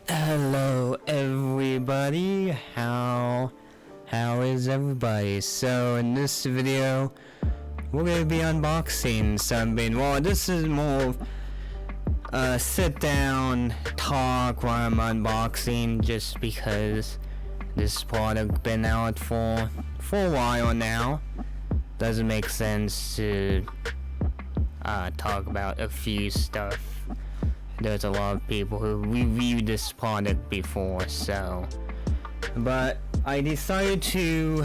Hello everybody, how is everybody? So in this video we're gonna be unboxing something. Well, this is more of a sit down talk while I'm unboxing, just because this product been out for a while now. Doesn't make sense to talk about a few stuff. There's a lot of people who reviewed this product before, so but I decided to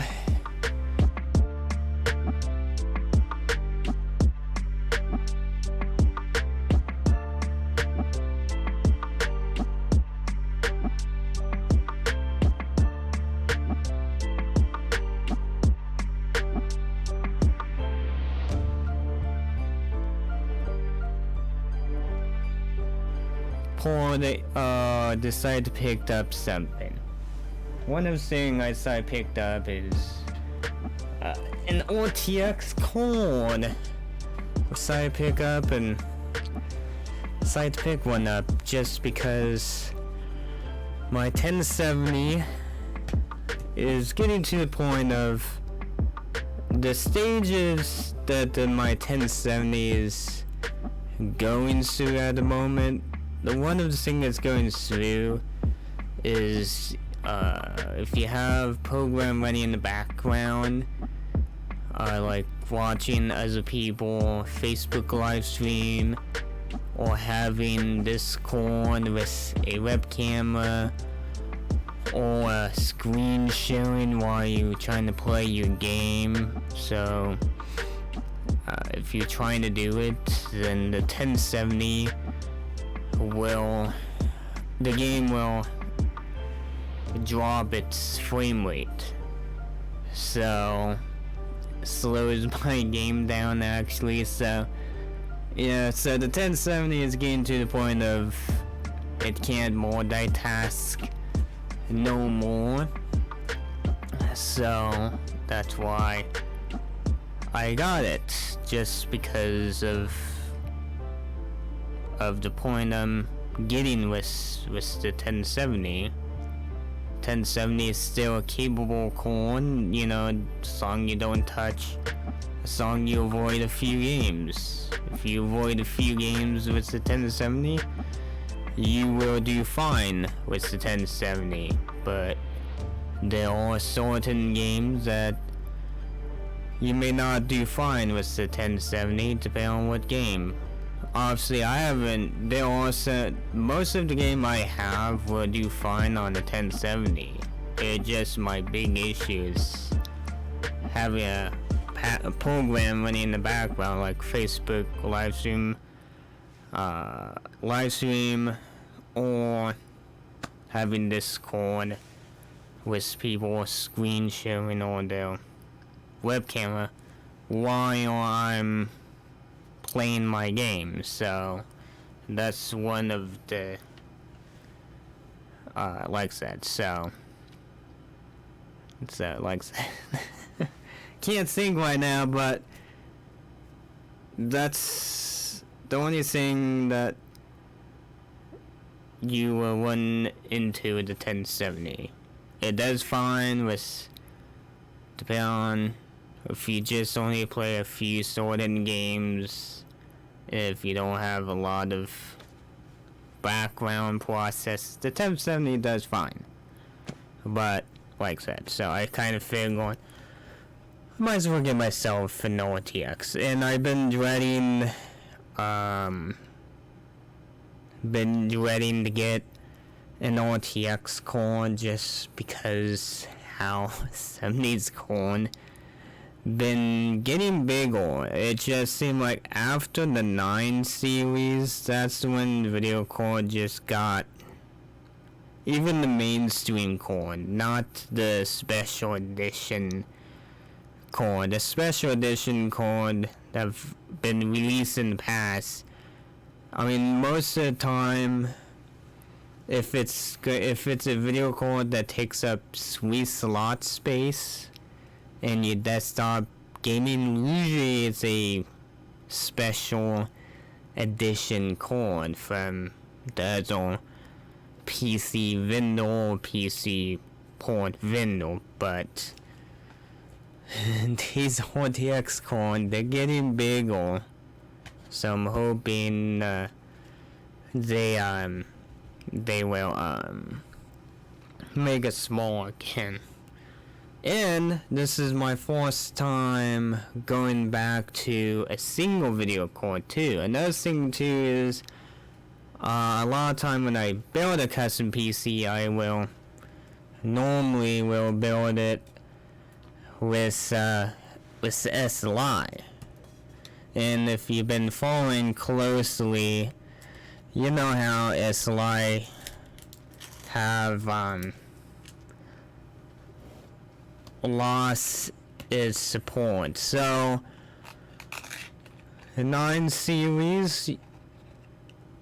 decided to pick up something. One of the things I picked up is an RTX card. Decided to pick one up just because my 1070 is getting to the point of the stages that my 1070 is going through at the moment. One of the things that's going through is if you have program running in the background, like watching other people Facebook live stream, or having Discord with a webcam, or a screen sharing while you're trying to play your game. So if you're trying to do it, then the 1070 the game will drop its frame rate, so slows my game down actually. So yeah, so the 1070 is getting to the point of it can't multitask no more, so that's why I got it, just because of the point I'm getting with the 1070. 1070 is still a capable card, you know, as long as you don't touch, as long as you avoid a few games. If you avoid a few games with the 1070, you will do fine with the 1070, but there are certain games that you may not do fine with the 1070, depending on what game. Obviously, most of the game I have will do fine on the 1070. It's just my big issue is having a program running in the background, like Facebook live stream, or having Discord with people screen sharing on their webcam while I'm playing my game. So that's one of the like that. So it's like can't think right now, but that's the only thing that you will run into the 1070. It does fine with, depending on if you just only play a few certain games, if you don't have a lot of background process, the 1070 does fine. But like that, so I kind of figured I might as well get myself an RTX, and I've been dreading to get an RTX card, just because how 70's card been getting bigger. It just seemed like after the 9 series, that's when the video card just got, even the mainstream card, not the special edition card. The special edition card that have been released in the past, I mean, most of the time, if it's a video card that takes up sweet slot space in your desktop gaming, usually it's a special edition card from the other PC vendor or PC port vendor, but these RTX cards, they're getting bigger, so I'm hoping they will make it small again. And this is my first time going back to a single video card too. Another thing too is a lot of time when I build a custom PC, I will normally build it with SLI. And if you've been following closely, you know how SLI have lost its support. So the 9 series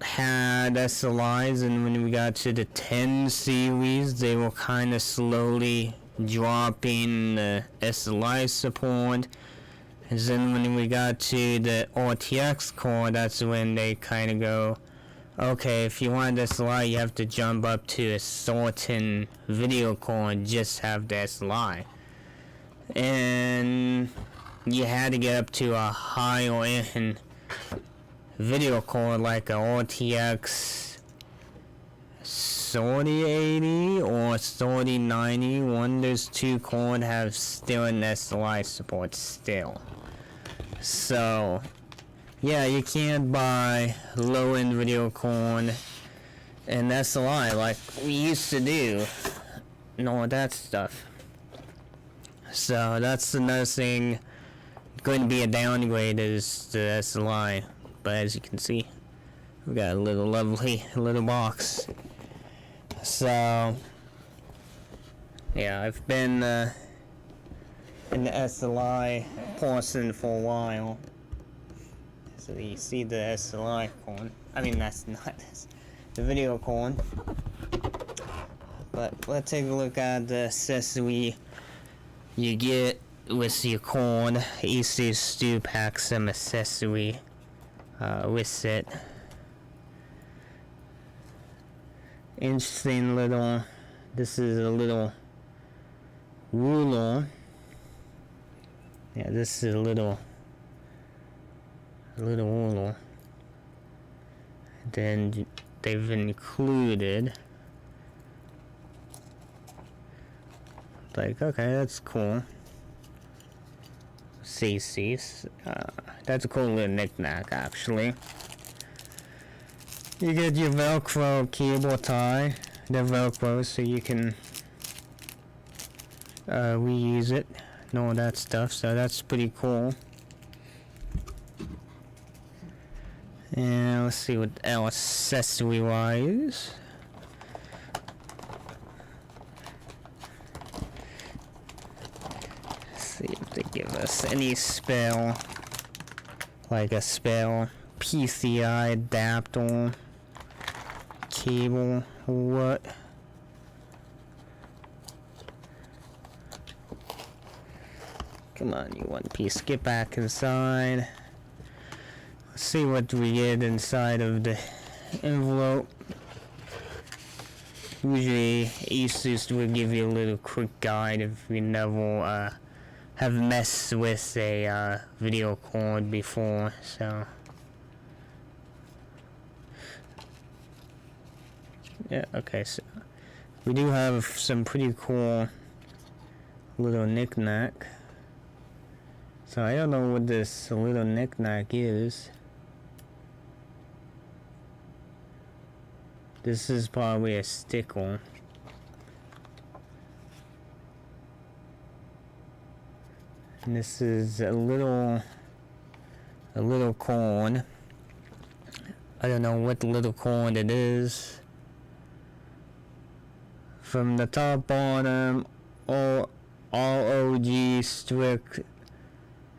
had SLIs, and when we got to the 10 series, they were kind of slowly dropping the SLI support. And then when we got to the RTX card, that's when they kind of go, okay, if you want SLI, you have to jump up to a certain video card, just have the SLI. And you had to get up to a higher end video card like a RTX 3080 or 3090. One of those two cards have still an SLI support still. So yeah, you can't buy low-end video card and SLI like we used to do and all that stuff. So that's another thing going to be a downgrade, is the SLI. But as you can see, we got a little lovely little box. So yeah, I've been in the SLI person for a while. So you see the SLI card. I mean, that's not the video card. But let's take a look at the accessory you get with your card. Asus do pack some accessory with it. Interesting little, this is a little ruler. Yeah, this is a little ruler. Then they've included, like, okay, that's cool. CC's. That's a cool little knick-knack, actually. You get your Velcro cable tie, the Velcro, so you can reuse it and all that stuff, so that's pretty cool. And let's see what else accessory-wise. See if they give us any spell, like a spell PCI adapter, cable, what? Come on, you one piece, get back inside. Let's see what we get inside of the envelope. Usually Asus will give you a little quick guide if you never have messed with a video card before, so yeah, okay, so we do have some pretty cool little knick-knack. So I don't know what this little knick-knack is. This is probably a sticker. And this is a little card. I don't know what little card it is. From the top, bottom, ROG strict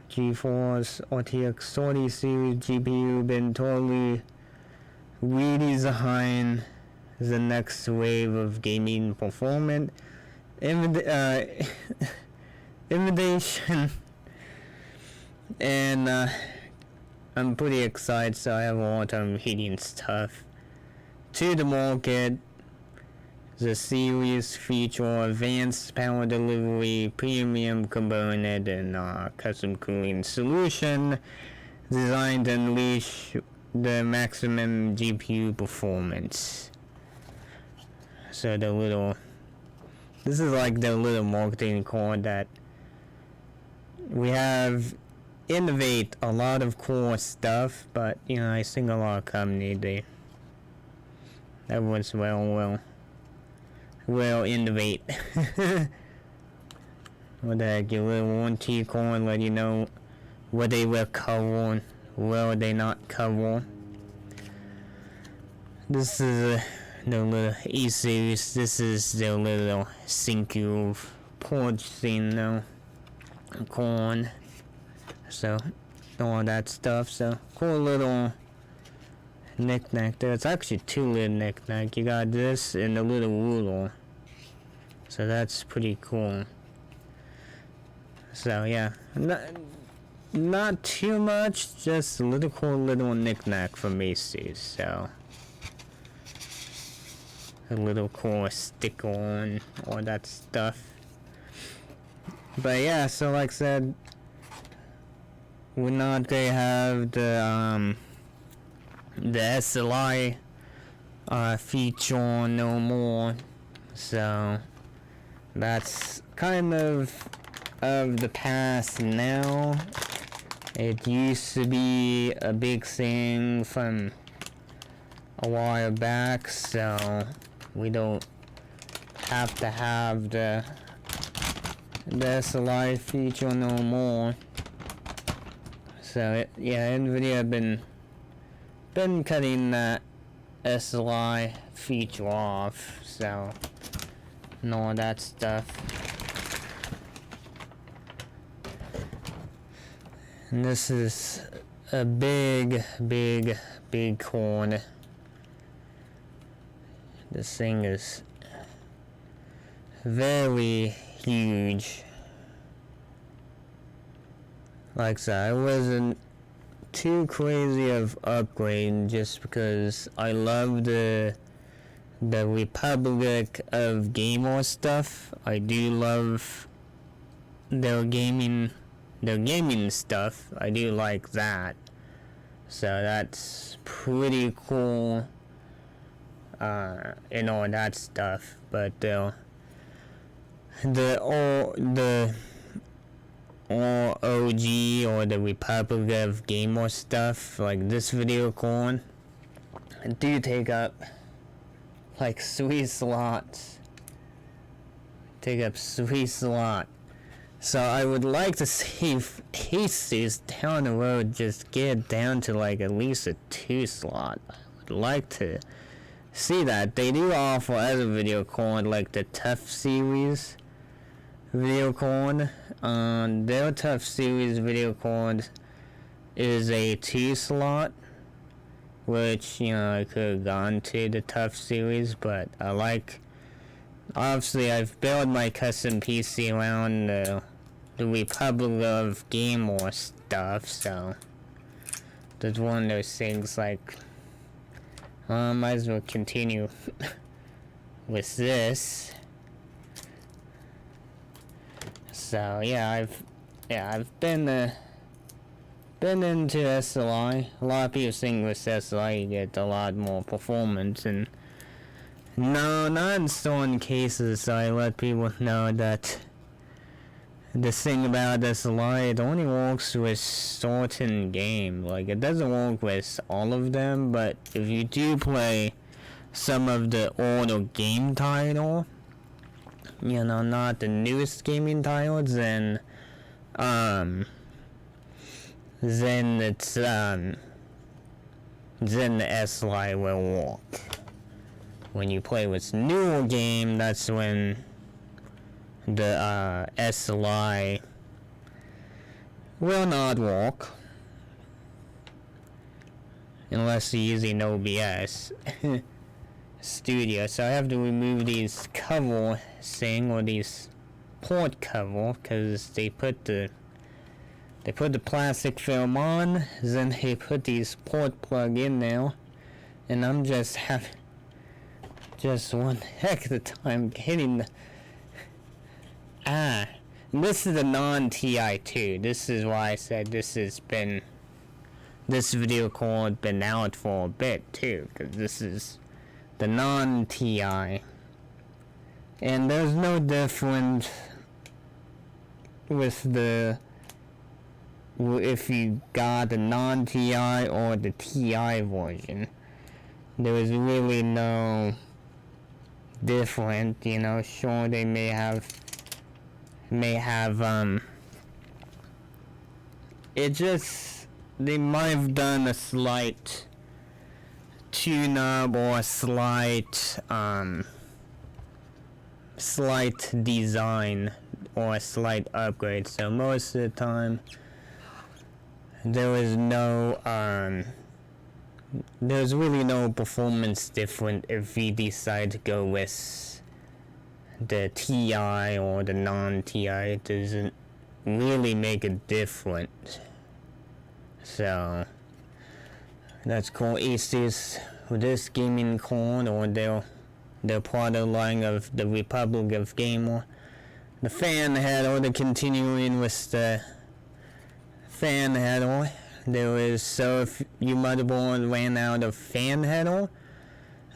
GeForce RTX 30 series GPU been totally redesigned the next wave of gaming performance. Invitation. And I'm pretty excited, so I have a lot of heating stuff to the market. The series feature advanced power delivery, premium component, and custom cooling solution designed to unleash the maximum GPU performance. So this is like the little marketing card that we have. Innovate a lot of cool stuff, but you know, I think a lot of companies everyone's will innovate. What the heck, your little warranty card let you know what they will cover and will they not cover. This is the little Asus. This is the little single port thing though. Corn. So all that stuff. So cool little knick-knack there. It's actually two little knick-knack. You got this and the little ruler. So that's pretty cool. So yeah, not too much, just a little cool little knick-knack from Asus. So a little cool sticker on all that stuff. But yeah, so like I said, we're not gonna have the SLI feature no more. So that's kind of the past now. It used to be a big thing from a while back, so we don't have to have the SLI feature no more. So yeah, NVIDIA been cutting that SLI feature off, so and all that stuff. And this is a big card. This thing is very huge. Like I said, I wasn't too crazy of upgrading just because I love the Republic of Gamer stuff. I do love their gaming stuff. I do like that. So that's pretty cool. And all that stuff. But the OG or the Republic of Gamer stuff, like this video card, do take up like 3 slots. Take up 3 slots. So I would like to see if Asus down the road just get down to like at least a 2 slot. I would like to see that. They do offer other video card like the Tough series video card. Their Tough series video card is a 2 slot, which, you know, I could have gone to the Tough series, but I like, obviously I've built my custom PC around the Republic of Gamer stuff, so that's one of those things like, might as well continue with this. So yeah, I've been into SLI. A lot of people think with SLI you get a lot more performance, and no, not in certain cases. So I let people know that the thing about SLI, it only works with certain games. Like, it doesn't work with all of them, but if you do play some of the older game title, you know, not the newest gaming titles, then it's then the SLI will work. When you play with newer game, that's when the SLI will not work unless you're using OBS Studio. So I have to remove these cover thing, or these port cover, because they put the plastic film on, then they put these port plug in there, and I'm just just one heck of a time hitting the... This is a non-TI too. This is why I said this video card been out for a bit too, because this is the non-TI. And there's no difference with if you got the non-TI or the TI version. There is really no difference, you know. Sure, they may have it just, they might have done a slight tune-up or a slight design or a slight upgrade. So most of the time there was no there's really no performance difference if we decide to go with the TI or the non-TI. It doesn't really make a difference. So that's called Asus with this gaming card, or their product line of the Republic of Gamer. The fan header, the continuing with the fan header. There is, so if your motherboard ran out of fan header,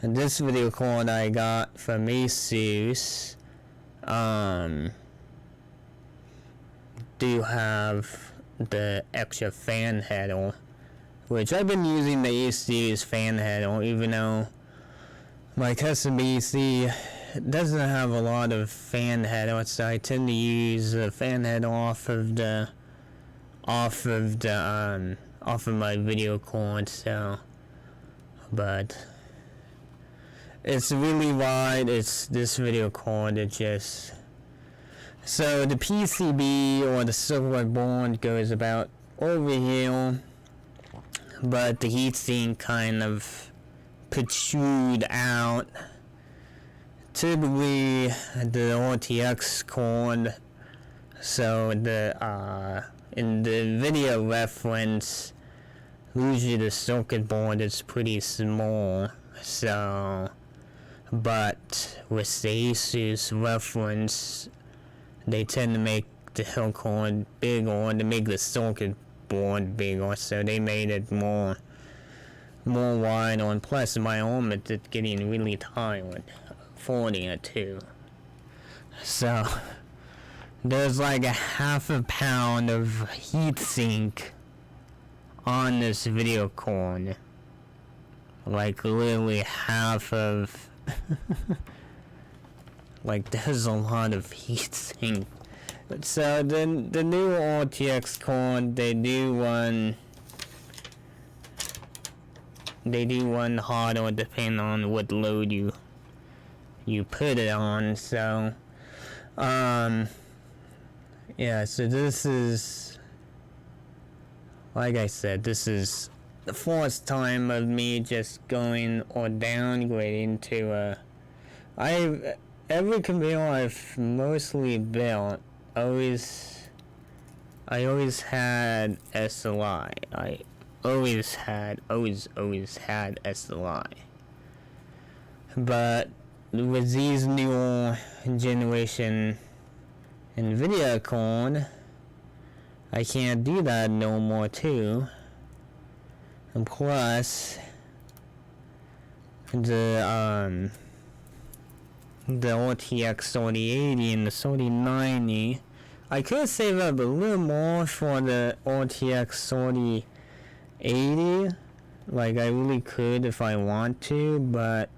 and this video card I got from Asus do have the extra fan header, which I've been using the Asus fan header, even though my custom PC doesn't have a lot of fan header, so I tend to use the fan header off of my video card. So, but it's really wide. It's this video card. It just, so the PCB or the circuit board goes about over here, but the heatsink kind of protrude out. Typically the RTX card, so the in the video reference, usually the circuit board is pretty small. So, but with the Asus reference, they tend to make the hill card bigger to make the circuit board bigger, so they made it more wide. And plus my arm is getting really tired folding it too. So there's like a half a pound of heatsink on this video card. Like literally half of like there's a lot of heatsink. So the new RTX card, they do run harder depending on what load you put it on. So yeah, so this is, like I said, this is the first time of me just going or downgrading to every computer I've mostly built, I always had SLI. I always had SLI. But with these newer generation NVIDIA card, I can't do that no more too. And plus the RTX 3080 and the 3090, I could save up a little more for the RTX 3080, like I really could if I want to, but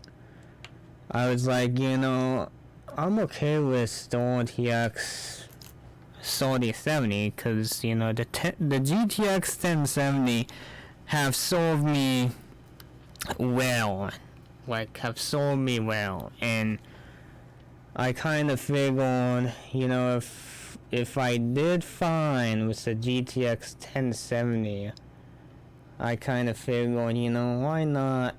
I was like, you know, I'm okay with the RTX 3070, because, you know, the GTX 1070 have served me well, and I kind of figured, you know, if I did fine with the GTX 1070, I kind of figured, you know, why not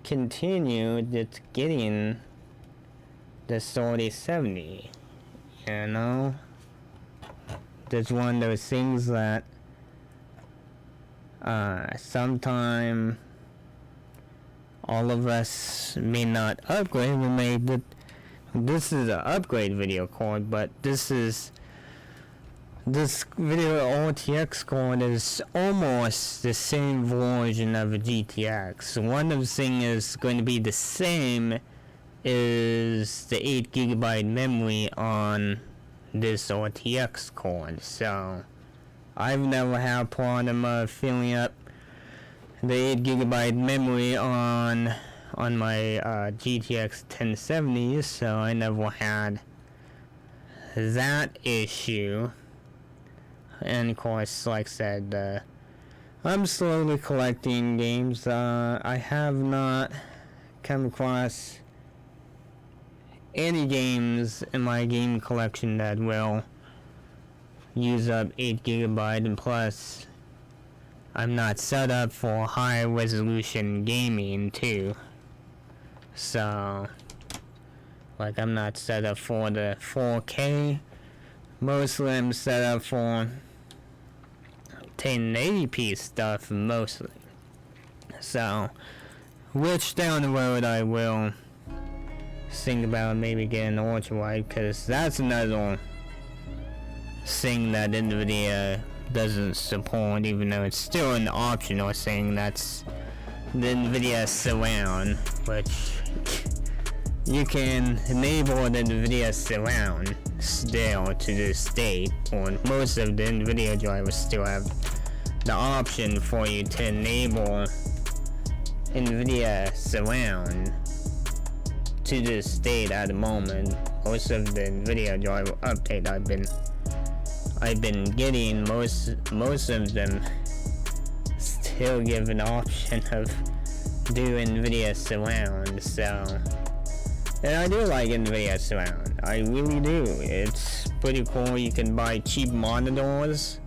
continue just getting the 3070, you know? That's one of those things that sometime all of us may not upgrade. We may this is an upgrade video card, but this video RTX card is almost the same version of a GTX. One of the things is going to be the same is the 8GB memory on this RTX card. So I've never had a problem of filling up the 8GB memory on my GTX 1070, so I never had that issue. And of course, like I said, I'm slowly collecting games. I have not come across any games in my game collection that will use up 8GB, and plus I'm not set up for high resolution gaming too. So like, I'm not set up for the 4K. Mostly I'm set up for 1080p stuff mostly. So, which down the road I will think about maybe getting ultra wide, because that's another thing that NVIDIA doesn't support, even though it's still an optional thing. That's the NVIDIA Surround, which you can enable the NVIDIA Surround still to this date, or most of the NVIDIA drivers still have the option for you to enable NVIDIA Surround to this date at the moment. Most of the NVIDIA driver update I've been getting, most of them still give an option of do NVIDIA Surround. So, and I do like NVIDIA Surround, I really do. It's pretty cool. You can buy cheap monitors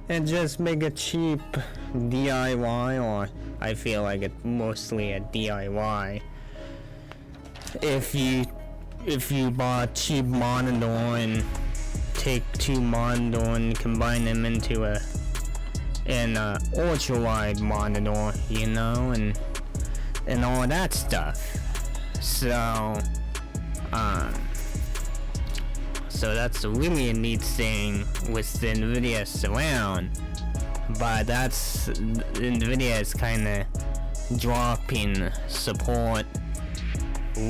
and just make a cheap DIY, or I feel like it's mostly a DIY. If you buy a cheap monitor and take two monitors and combine them into an ultra wide monitor, you know, and all that stuff. So that's really a neat thing with the NVIDIA Surround, but that's NVIDIA is kind of dropping support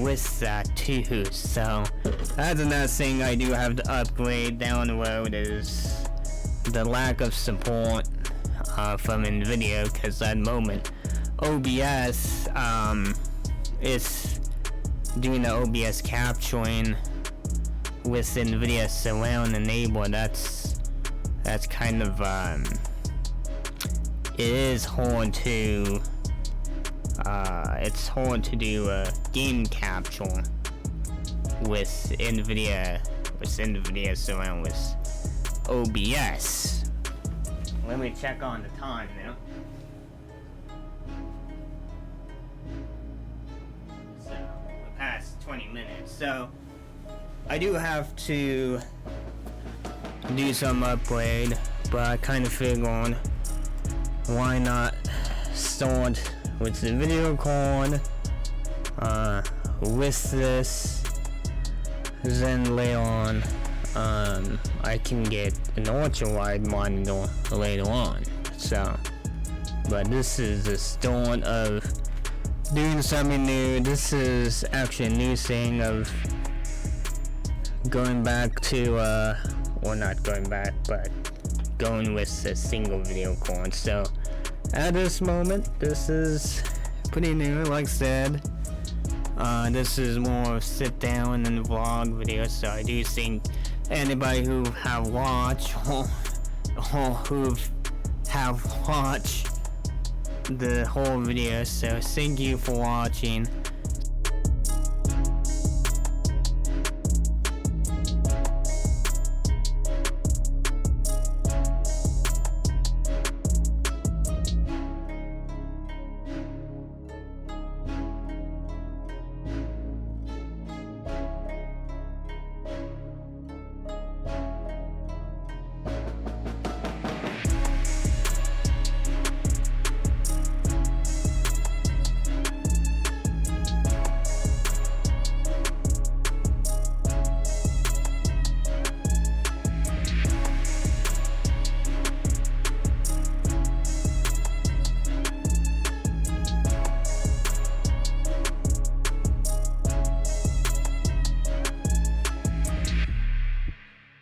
with that too. So that's another thing I do have to upgrade down the road, is the lack of support from NVIDIA, because at the moment OBS is doing the OBS capturing with NVIDIA Surround enabled. That's kind of it is hard to it's hard to do a game capture with NVIDIA Surround with OBS. Let me check on the time now. So we're past 20 minutes. So I do have to do some upgrade, but I kind of figured why not start with the video card with this, then later on I can get an ultra wide monitor later on. So, but this is the start of doing something new. This is actually a new thing of going back to or not going back, but going with a single video card. So at this moment, this is pretty new. Like I said, this is more of sit down and vlog video, so I do think anybody who have watched or who have watched the whole video, so thank you for watching.